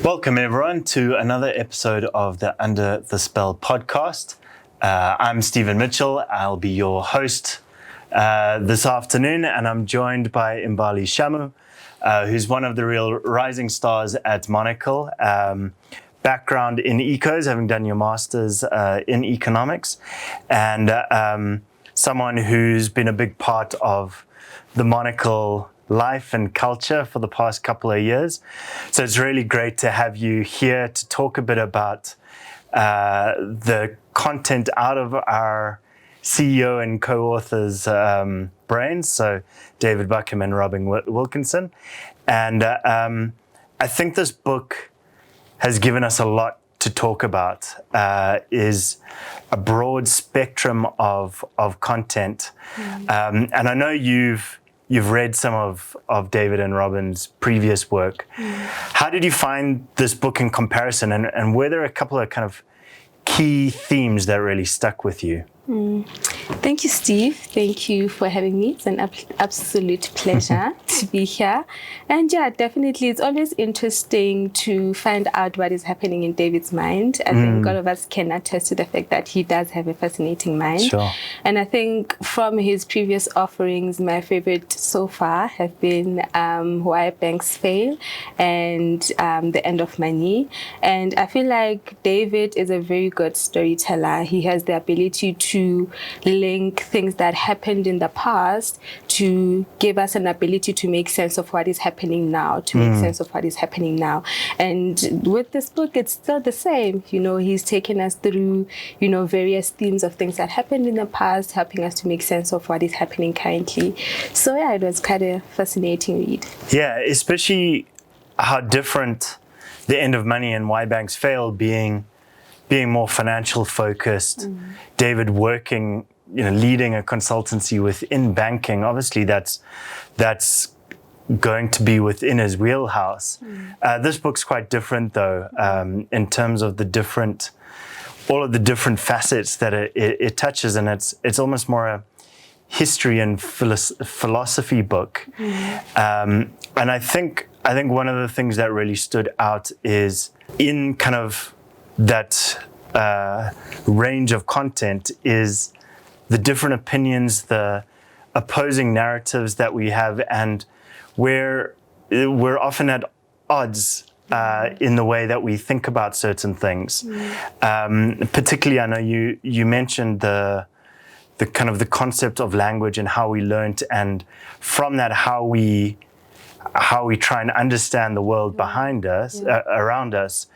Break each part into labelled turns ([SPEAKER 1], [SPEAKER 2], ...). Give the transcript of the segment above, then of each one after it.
[SPEAKER 1] Welcome everyone to another episode of the Under the Spell podcast. I'm Stephen Mitchell. I'll be your host this afternoon, and I'm joined by Mbali Shamu, who's one of the real rising stars at Monocle. Background in ecos, having done your master's in economics, and someone who's been a big part of the Monocle life and culture for the past couple of years. So it's really great to have you here to talk a bit about the content out of our CEO and co-authors' brains, so David Buckham and Robin Wilkinson. And I think this book has given us a lot to talk about, is a broad spectrum of content. And I know you've read some of David and Robin's previous work. How did you find this book in comparison? And were there a couple of kind of key themes that really stuck with you?
[SPEAKER 2] Thank you, Steve. Thank you for having me. It's an absolute pleasure to be here. And yeah, definitely, it's always interesting to find out what is happening in David's mind. I think all of us can attest to the fact that he does have a fascinating mind.
[SPEAKER 1] Sure.
[SPEAKER 2] And I think from his previous offerings, my favorite so far have been Why Banks Fail and The End of Money. And I feel like David is a very good storyteller. He has the ability to link things that happened in the past to give us an ability to make sense of what is happening now, And with this book, it's still the same. You know, he's taken us through, various themes of things that happened in the past, helping us to make sense of what is happening currently. So yeah, it was quite a fascinating read.
[SPEAKER 1] Yeah, especially how different The End of Money and Why Banks Fail being more financial focused, David working, leading a consultancy within banking. Obviously, that's going to be within his wheelhouse. This book's quite different, though, in terms of all of the different facets that it touches, and it's almost more a history and philosophy book. And I think one of the things that really stood out is in kind of that range of content is the different opinions, the opposing narratives that we have, and we're often at odds in the way that we think about certain things. Particularly, I know you mentioned the kind of the concept of language and how we learned, and from that how we try and understand the world behind us, around us.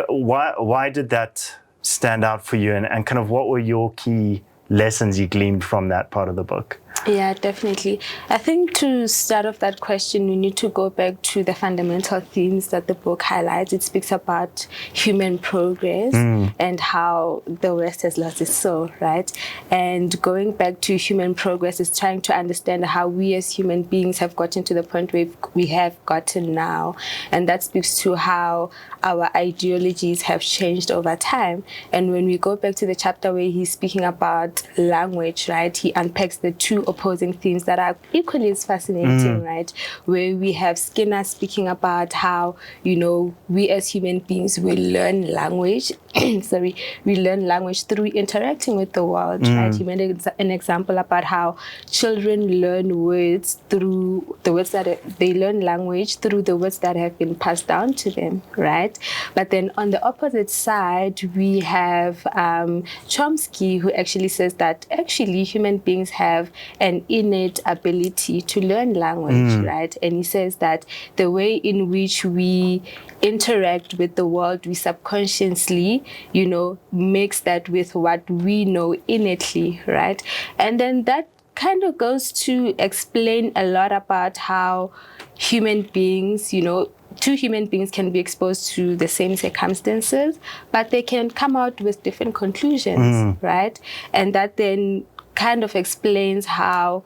[SPEAKER 1] Why did that stand out for you, and kind of what were your key lessons you gleaned from that part of the book?
[SPEAKER 2] Yeah, definitely. I think to start off that question, we need to go back to the fundamental themes that the book highlights. It speaks about human progress and how the West has lost its soul, right? And going back to human progress is trying to understand how we as human beings have gotten to the point where we have gotten now. And that speaks to how our ideologies have changed over time. And when we go back to the chapter where he's speaking about language, right, he unpacks the two opposing themes that are equally as fascinating, right? Where we have Skinner speaking about how, we as human beings, we learn language. We learn language through interacting with the world, right? He made an example about how children learn words through the words they learn language through the words that have been passed down to them, right? But then on the opposite side, we have Chomsky, who actually says that actually human beings have an innate ability to learn language, right? And he says that the way in which we interact with the world, we subconsciously, mix that with what we know innately, right? And then that kind of goes to explain a lot about how human beings, two human beings can be exposed to the same circumstances, but they can come out with different conclusions, right? And that then kind of explains how,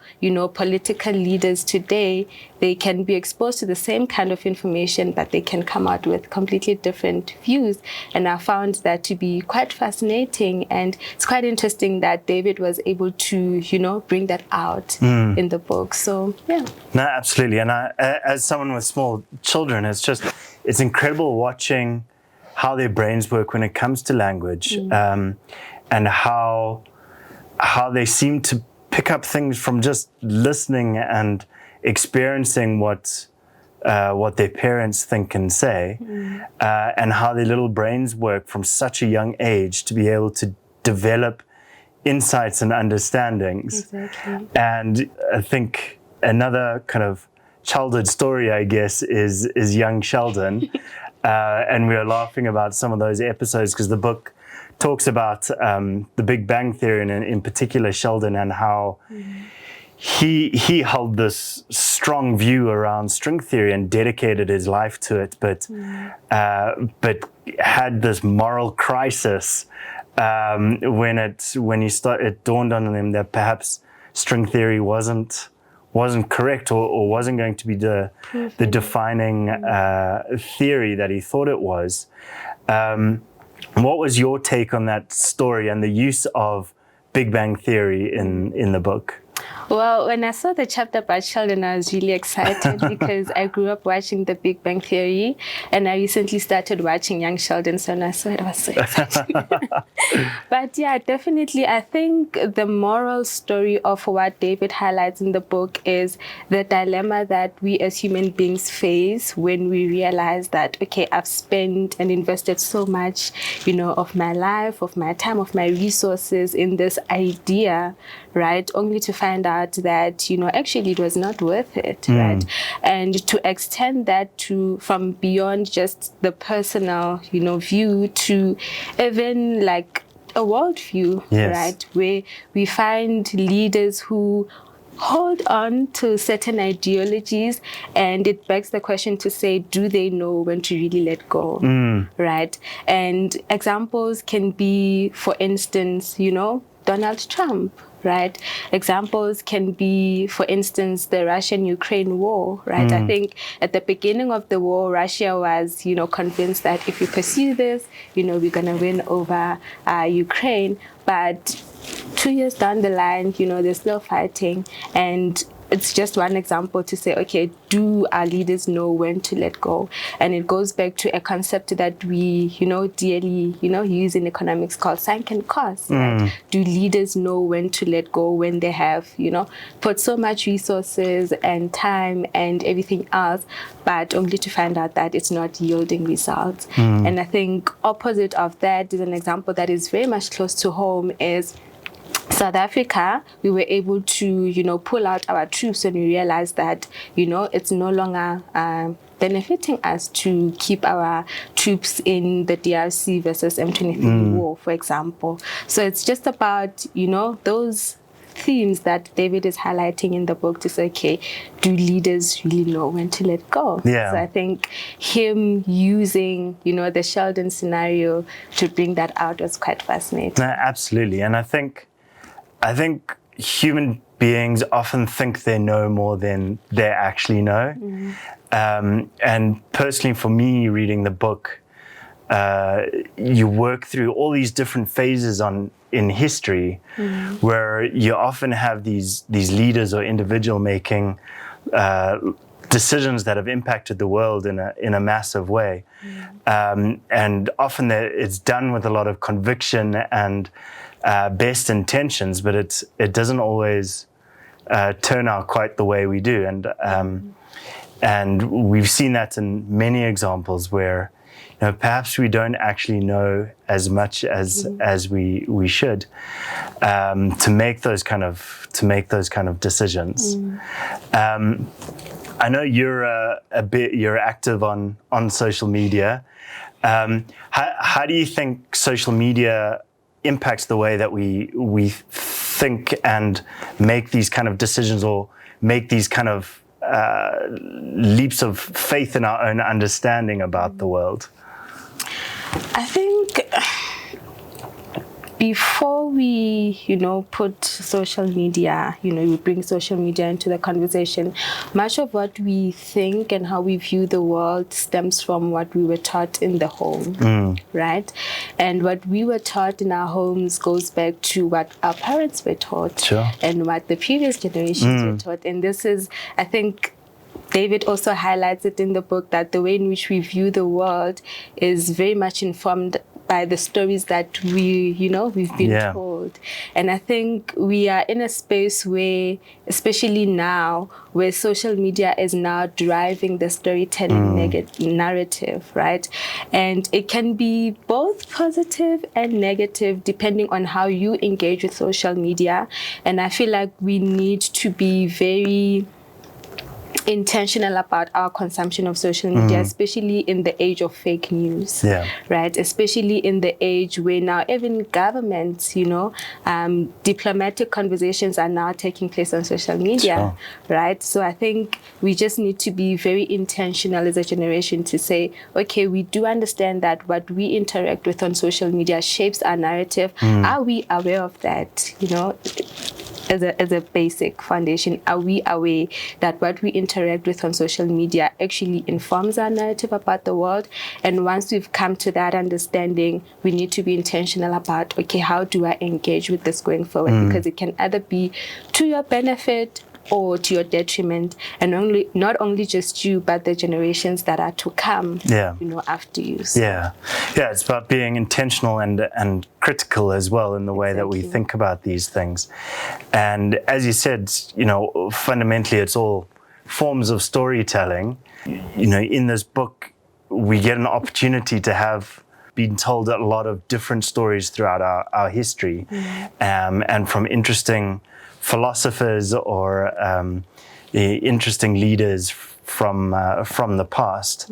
[SPEAKER 2] political leaders today, they can be exposed to the same kind of information, but they can come out with completely different views. And I found that to be quite fascinating. And it's quite interesting that David was able to, bring that out in the book. So, yeah.
[SPEAKER 1] No, absolutely. And as someone with small children, it's incredible watching how their brains work when it comes to language, and how they seem to pick up things from just listening and experiencing what their parents think and say, and how their little brains work from such a young age to be able to develop insights and understandings.
[SPEAKER 2] Exactly.
[SPEAKER 1] And I think another kind of childhood story, I guess, is young Sheldon. And we were laughing about some of those episodes because the book talks about the Big Bang Theory, and in particular Sheldon, and how he held this strong view around string theory and dedicated his life to it, but had this moral crisis when it dawned on him that perhaps string theory wasn't correct or wasn't going to be the defining theory that he thought it was. What was your take on that story and the use of Big Bang Theory in the book?
[SPEAKER 2] Well, when I saw the chapter about Sheldon, I was really excited because I grew up watching The Big Bang Theory, and I recently started watching Young Sheldon, so when I saw it, I was so excited. But yeah, definitely, I think the moral story of what David highlights in the book is the dilemma that we as human beings face when we realize that, okay, I've spent and invested so much, of my life, of my time, of my resources in this idea, right? Only to find out that, actually it was not worth it, right? And to extend that from beyond just the personal, view to even like a worldview, right? Where we find leaders who hold on to certain ideologies, and it begs the question to say, do they know when to really let go, right? And examples can be, for instance, Donald Trump, right? Examples can be, for instance, the Russian-Ukraine war, right? I think at the beginning of the war, Russia was, convinced that if we pursue this, we're going to win over Ukraine. But 2 years down the line, they're still fighting. And it's just one example to say, okay, do our leaders know when to let go? And it goes back to a concept that we, dearly, use in economics called sunken costs, right? Do leaders know when to let go when they have, put so much resources and time and everything else, but only to find out that it's not yielding results? And I think opposite of that is an example that is very much close to home is South Africa. We were able to, pull out our troops when we realized that, it's no longer benefiting us to keep our troops in the DRC versus M23 war, for example. So it's just about, those themes that David is highlighting in the book to say, okay, do leaders really know when to let go?
[SPEAKER 1] Yeah.
[SPEAKER 2] So I think him using, the Sheldon scenario to bring that out was quite fascinating.
[SPEAKER 1] No, absolutely. And I think human beings often think they know more than they actually know. And personally, for me, reading the book, you work through all these different phases in history, where you often have these leaders or individual making decisions that have impacted the world in a massive way, and often it's done with a lot of conviction and best intentions, but it doesn't always turn out quite the way we do, and we've seen that in many examples where perhaps we don't actually know as much as we should to make those kind of decisions. I know you're active on social media. How do you think social media impacts the way that we think and make these kind of decisions, or make these kind of leaps of faith in our own understanding about the world?
[SPEAKER 2] I think before we, put social media, we bring social media into the conversation, much of what we think and how we view the world stems from what we were taught in the home, right? And what we were taught in our homes goes back to what our parents were taught, and what the previous generations were taught. And this is, I think, David also highlights it in the book that the way in which we view the world is very much informed by the stories that we've been told. And I think we are in a space where, especially now, where social media is now driving the storytelling narrative, right? And it can be both positive and negative depending on how you engage with social media. And I feel like we need to be very intentional about our consumption of social media, especially in the age of fake news, right? Especially in the age where now even governments, diplomatic conversations are now taking place on social media, right? So I think we just need to be very intentional as a generation to say, okay, we do understand that what we interact with on social media shapes our narrative. Are we aware of that, as a basic foundation? Are we aware that what we interact with on social media actually informs our narrative about the world? And once we've come to that understanding, we need to be intentional about, okay, how do I engage with this going forward? Because it can either be to your benefit or to your detriment, and not only just you, but the generations that are to come, after you. So.
[SPEAKER 1] It's about being intentional and critical as well in the way that we think about these things. And as you said, fundamentally, it's all forms of storytelling. In this book, we get an opportunity to have been told a lot of different stories throughout our history, and from interesting philosophers or interesting leaders from the past.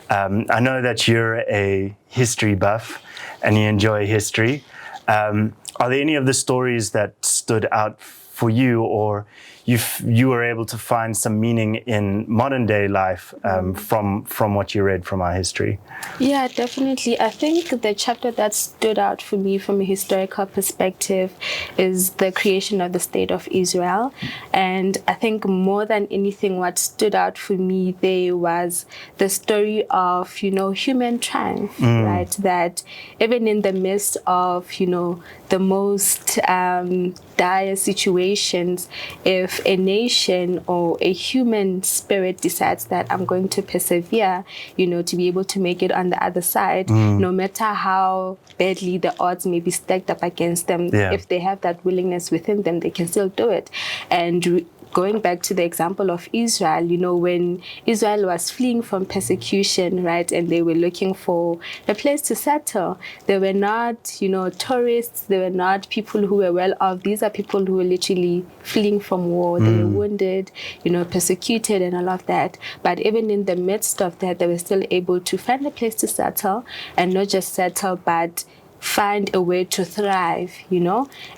[SPEAKER 1] I know that you're a history buff and you enjoy history. Are there any of the stories that stood out for you, or you were able to find some meaning in modern day life from what you read from our history?
[SPEAKER 2] Yeah, definitely. I think the chapter that stood out for me from a historical perspective is the creation of the State of Israel. And I think more than anything, what stood out for me there was the story of, human triumph, right? That even in the midst of, the most dire situations, if a nation or a human spirit decides that I'm going to persevere, to be able to make it on the other side, no matter how badly the odds may be stacked up against them, if they have that willingness within them, they can still do it. And going back to the example of Israel, when Israel was fleeing from persecution, right, and they were looking for a place to settle, they were not, tourists, they were not people who were well off. These are people who were literally fleeing from war. They were wounded, persecuted and all of that. But even in the midst of that, they were still able to find a place to settle, and not just settle, but find a way to thrive,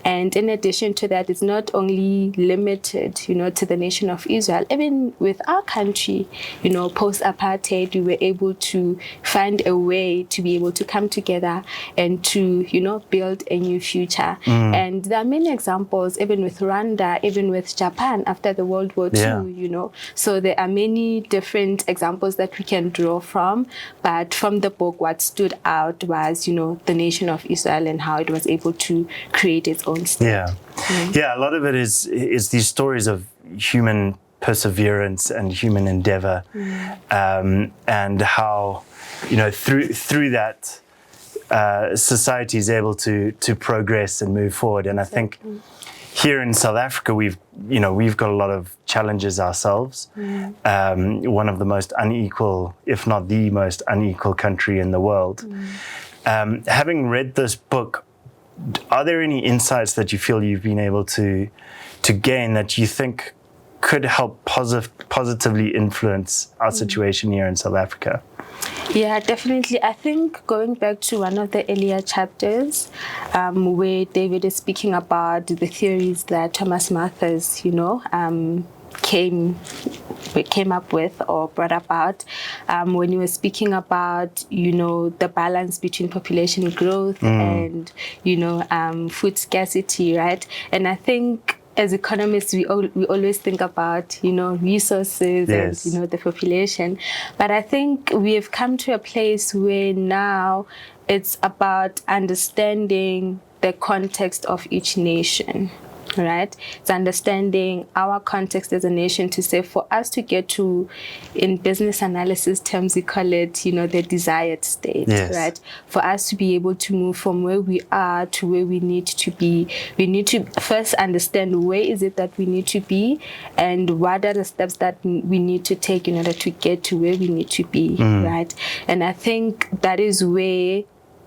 [SPEAKER 2] And in addition to that, it's not only limited, to the nation of Israel. Even with our country, post-apartheid, we were able to find a way to be able to come together and to, build a new future. And there are many examples, even with Rwanda, even with Japan after the World War II, So there are many different examples that we can draw from. But from the book, what stood out was, the nation of Israel and how it was able to create its own state.
[SPEAKER 1] A lot of it is these stories of human perseverance and human endeavor, and how through that society is able to progress and move forward. And I think here in South Africa we've got a lot of challenges ourselves. One of the most unequal, if not the most unequal country in the world. Having read this book, are there any insights that you feel you've been able to gain that you think could help positively influence our situation here in South Africa?
[SPEAKER 2] Yeah, definitely. I think going back to one of the earlier chapters, where David is speaking about the theories that Thomas Malthus, came up with or brought about, when you were speaking about, the balance between population growth and, food scarcity, right? And I think as economists, we always think about, resources and, the population. But I think we have come to a place where now it's about understanding the context of each nation. right? It's understanding our context as a nation to say, for us to get to, in business analysis terms, we call it, the desired state,
[SPEAKER 1] Yes.
[SPEAKER 2] right? For us to be able to move from where we are to where we need to be, we need to first understand where is it that we need to be and what are the steps that we need to take in order to get to where we need to be, right? And I think that is where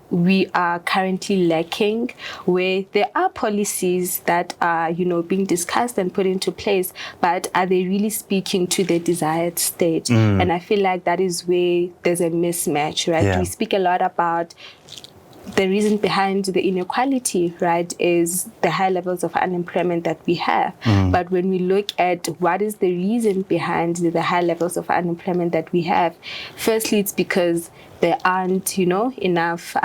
[SPEAKER 2] we are currently lacking, where there are policies that are, being discussed and put into place, but are they really speaking to the desired state? And I feel like that is where there's a mismatch, right?
[SPEAKER 1] Yeah.
[SPEAKER 2] We speak a lot about the reason behind the inequality, right, is the high levels of unemployment that we have. But when we look at what is the reason behind the high levels of unemployment that we have, firstly, it's because there aren't, enough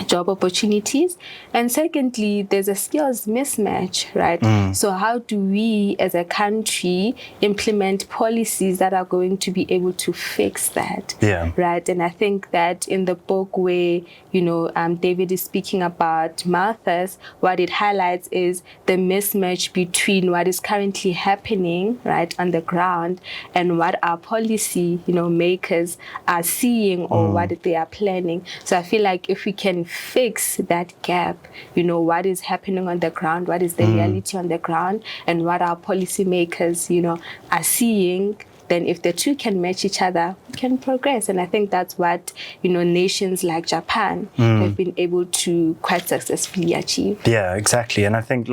[SPEAKER 2] job opportunities. And secondly, there's a skills mismatch, right? So how do we as a country implement policies that are going to be able to fix that?
[SPEAKER 1] Yeah.
[SPEAKER 2] Right. And I think that in the book where, David is speaking about Malthus, what it highlights is the mismatch between what is currently happening, right, on the ground and what our policy, makers are seeing or what they are planning. So I feel like if we can fix that gap, what is happening on the ground, what is the reality on the ground, and what our policymakers, are seeing, then if the two can match each other, we can progress. And I think that's what, nations like Japan have been able to quite successfully achieve.
[SPEAKER 1] Yeah, exactly. And I think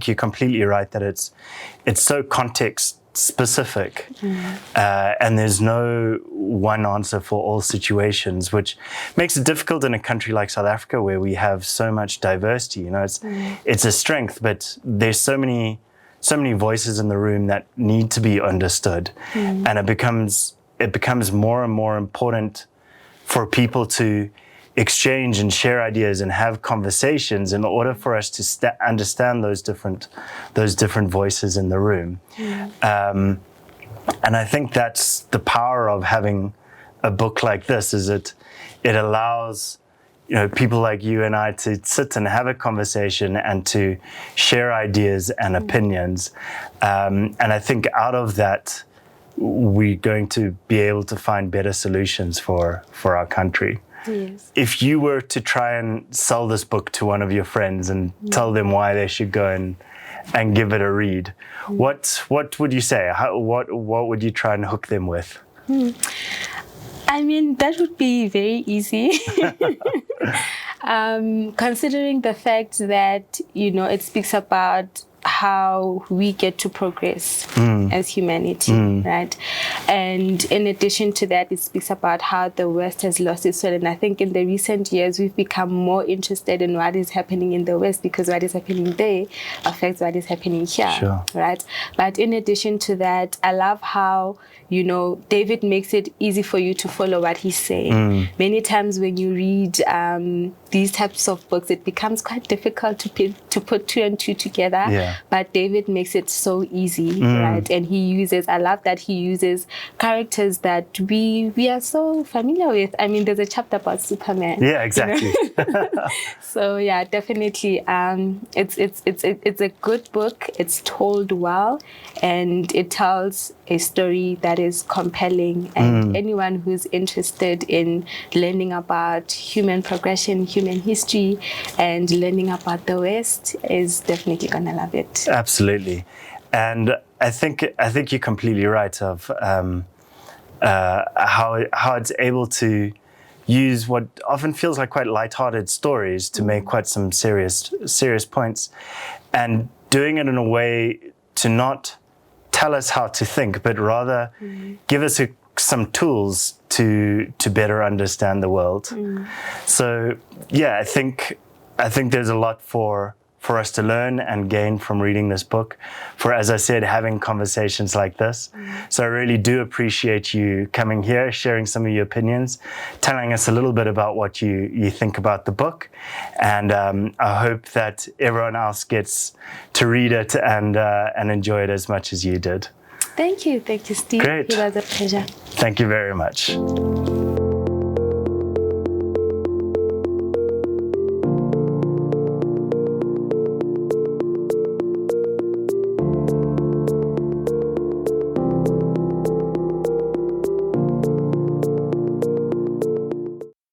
[SPEAKER 1] you're completely right that it's so context specific, and there's no one answer for all situations, which makes it difficult in a country like South Africa where we have so much diversity. It's a strength, but there's so many voices in the room that need to be understood, and it becomes more and more important for people to exchange and share ideas and have conversations in order for us to understand those different voices in the room. And I think that's the power of having a book like this, is it allows people like you and I to sit and have a conversation and to share ideas and opinions. And I think out of that, we're going to be able to find better solutions for our country.
[SPEAKER 2] Yes.
[SPEAKER 1] If you were to try and sell this book to one of your friends and tell them why they should go and give it a read, what would you say? What would you try and hook them with?
[SPEAKER 2] I mean, that would be very easy. Considering the fact that, it speaks about how we get to progress as humanity, right? And in addition to that, it speaks about how the West has lost its soul. And I think in the recent years, we've become more interested in what is happening in the West, because what is happening there affects what is happening here,
[SPEAKER 1] Sure.
[SPEAKER 2] right? But in addition to that, I love how, David makes it easy for you to follow what he's saying. Many times when you read these types of books, it becomes quite difficult to put two and two together.
[SPEAKER 1] Yeah.
[SPEAKER 2] But David makes it so easy, right? And I love that he uses characters that we are so familiar with. I mean, there's a chapter about Superman.
[SPEAKER 1] Yeah, exactly.
[SPEAKER 2] So yeah, definitely. It's a good book. It's told well, and it tells a story that is compelling. And anyone who's interested in learning about human progression, human history, and learning about the West is definitely gonna love it.
[SPEAKER 1] Absolutely. And I think you're completely right of how it's able to use what often feels like quite lighthearted stories to make quite some serious points, and doing it in a way to not tell us how to think, but rather give us some tools to better understand the world. So yeah, I think there's a lot for us to learn and gain from reading this book, for, as I said, having conversations like this. So I really do appreciate you coming here, sharing some of your opinions, telling us a little bit about what you think about the book. And I hope that everyone else gets to read it and enjoy it as much as you did.
[SPEAKER 2] Thank you, Steve.
[SPEAKER 1] Great.
[SPEAKER 2] It was a pleasure.
[SPEAKER 1] Thank you very much.